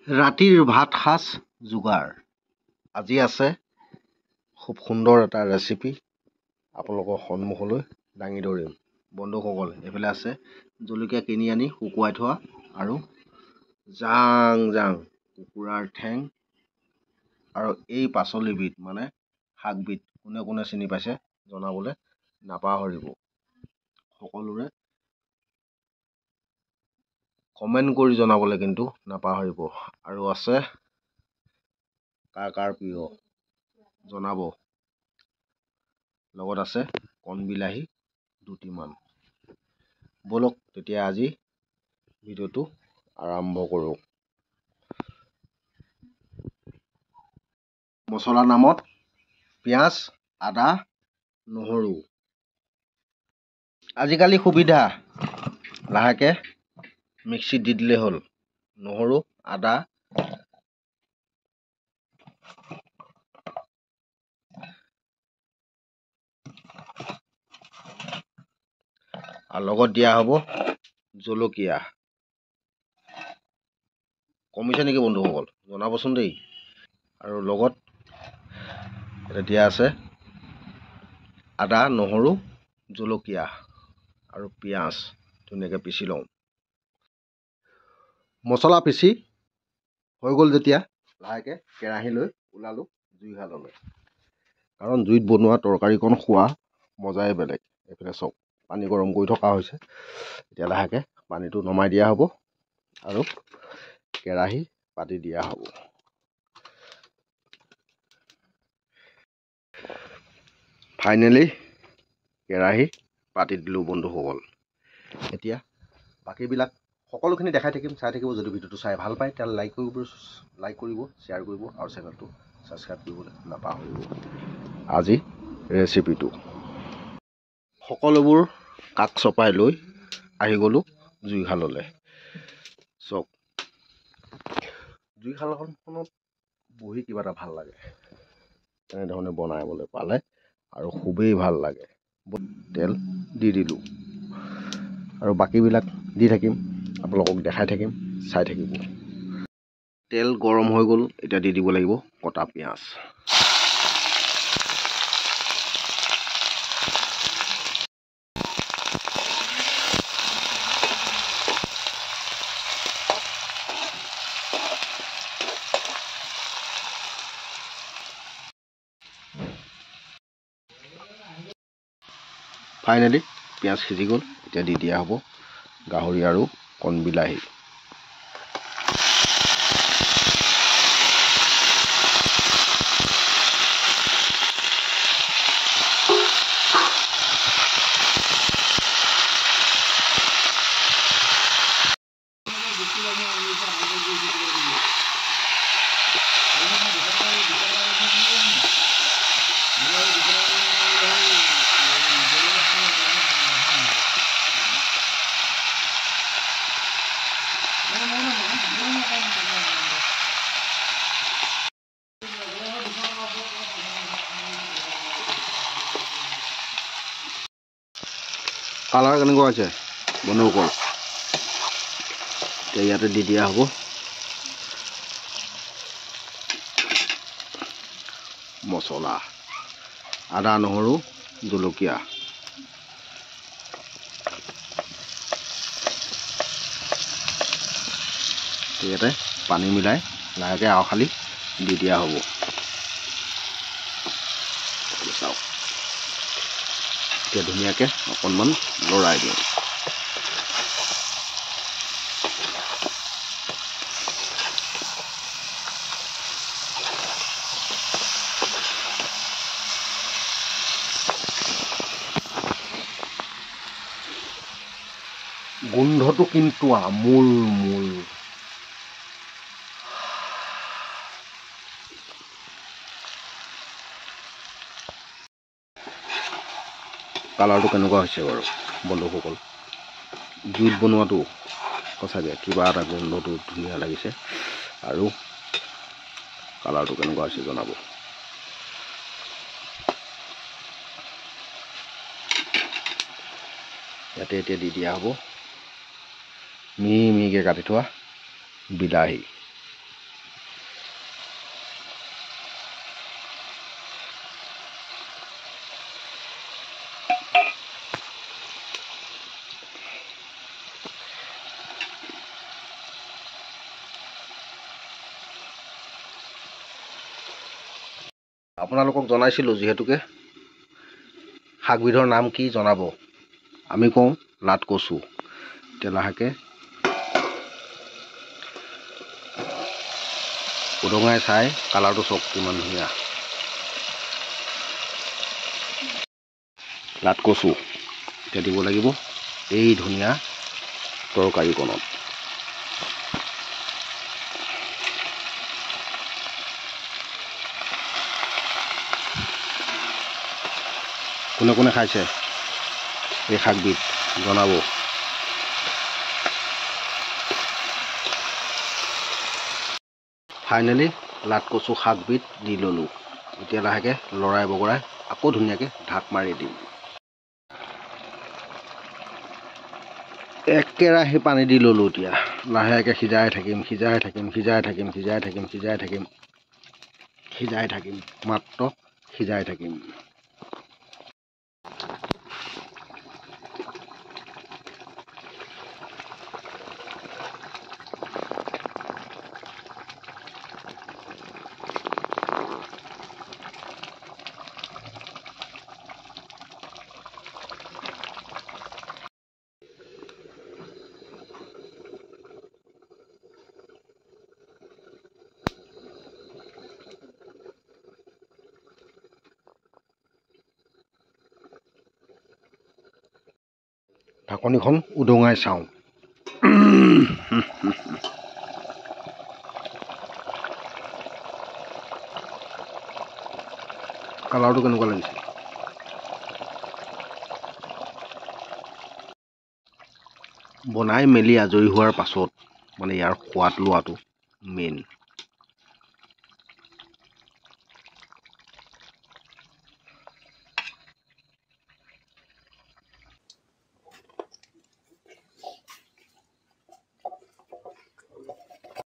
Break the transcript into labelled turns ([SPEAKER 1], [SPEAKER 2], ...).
[SPEAKER 1] ৰাতিৰ ভাত সাজ যোগাৰ আজি আছে খুব সুন্দৰ এটা ৰেচিপি আপোনালোকৰ সন্মুখলৈ দাঙি ধৰিম। বন্ধুসকল, এইফালে আছে জলকীয়া কিনি আনি শুকুৱাই থোৱা আৰু জাং জাং কুকুৰাৰ ঠেং আৰু এই পাচলিবিধ মানে শাকবিধ কোনে কোনে চিনি পাইছে জনাবলৈ নাপাহৰিব। সকলোৰে কমেণ্ট কৰি জনাবলৈ কিন্তু নাপাহৰিব। আৰু আছে কাৰ কাৰ প্ৰিয় জনাব। লগত আছে কণ বিলাহী দুটিমান। বলক তেতিয়া আজি ভিডিঅ'টো আৰম্ভ কৰোঁ। মছলা নামত পিঁয়াজ, আদা, নহৰু। আজিকালি সুবিধা, লাহেকে মিক্সিত দি দিলে হ'ল। নহৰু, আদা, আৰু লগত দিয়া হ'ব জলকীয়া। কমিছে নেকি বন্ধুসকল জনাবচোন দেই। আৰু লগত এতিয়া দিয়া আছে আদা, নহৰু, জলকীয়া আৰু পিঁয়াজ ধুনীয়াকৈ পিচি লওঁ। মছলা পিচি হৈ গ'ল যেতিয়া লাহেকৈ কেৰাহী লৈ ওলালোঁ জুইশাললৈ। কাৰণ জুইত বনোৱা তৰকাৰীকণ খোৱা মজাই বেলেগ। এইফালে চাওক পানী গৰম কৰি থকা হৈছে। এতিয়া লাহেকৈ পানীটো নমাই দিয়া হ'ব আৰু কেৰাহী পাতি দিয়া হ'ব। ফাইনেলি কেৰাহী পাতি দিলোঁ বন্ধুসকল। এতিয়া বাকীবিলাক সকলোখিনি দেখাই থাকিম, চাই থাকিব। যদি ভিডিঅ'টো চাই ভাল পায় তেতিয়াহ'লে লাইক কৰিব, শ্বেয়াৰ কৰিব আৰু চেনেলটো ছাবস্ক্ৰাইব কৰিবলৈ নাপাহৰিব। আজি ৰেচিপিটো সকলোবোৰ কাষ চপাই লৈ আহি গ'লোঁ জুইশাললৈ। চাওক জুইশালখনত বহি কিবা এটা ভাল লাগে। এনেধৰণে বনাবলৈ পালে আৰু খুবেই ভাল লাগে। তেল দি দিলোঁ আৰু বাকীবিলাক দি থাকিম, আপোনালোকক দেখাই থাকিম, চাই থাকিব। তেল গৰম হৈ গ'ল, এতিয়া দি দিব লাগিব কটা পিঁয়াজ। ফাইনেলি পিঁয়াজ সিজি গ'ল, এতিয়া দি দিয়া হ'ব গাহৰি আৰু কণ বিলাহী। কালাৰ কেনেকুৱা হৈছে বন্ধুসকল। এতিয়া ইয়াতে দি দিয়া হ'ব মছলা, আদা, নহৰু, জলকীয়া। ইয়াতে পানী মিলাই লাহেকৈ আওখালি দি দিয়া হ'ব। চাওক এতিয়া ধুনীয়াকৈ অকণমান লৰাই দিওঁ। গোন্ধটো কিন্তু আমোল মোল। কালাৰটো কেনেকুৱা হৈছে বাৰু বন্ধুসকল। জুইত বনোৱাটো সঁচাকৈ কিবা এটা গোন্ধটো ধুনীয়া লাগিছে। আৰু কালাৰটো কেনেকুৱা হৈছে জনাব। ইয়াতে এতিয়া দি দিয়া হ'ব মিহি মিহিকৈ কাটি থোৱা বিলাহী। আপোনালোকক জনাইছিলোঁ যিহেতুকে শাকবিধৰ নাম কি জনাব। আমি কওঁ লাট কচু। এতিয়া লাহেকৈ উদঙাই চাই কালাৰটো চাওক কিমান ধুনীয়া। লাট কচু এতিয়া দিব লাগিব এই ধুনীয়া তৰকাৰীকণত। কোনে কোনে খাইছে এই শাকবিধ জনাব। ফাইনেলি লাট কচু শাকবিধ দি ল'লোঁ। এতিয়া লাহেকৈ লৰাই বগৰাই আকৌ ধুনীয়াকৈ ঢাক মাৰি দিম। একেৰাহে পানী দি ল'লোঁ। এতিয়া লাহেকৈ সিজাই থাকিম মাত্ৰ সিজাই থাকিম। ঢাকনিখন উদঙাই চাওঁ। কালাৰটো কেনেকুৱা লাগিছে? বনাই মেলি আজৰি হোৱাৰ পাছত মানে ইয়াৰ সোৱাদ লোৱাটো মেইন।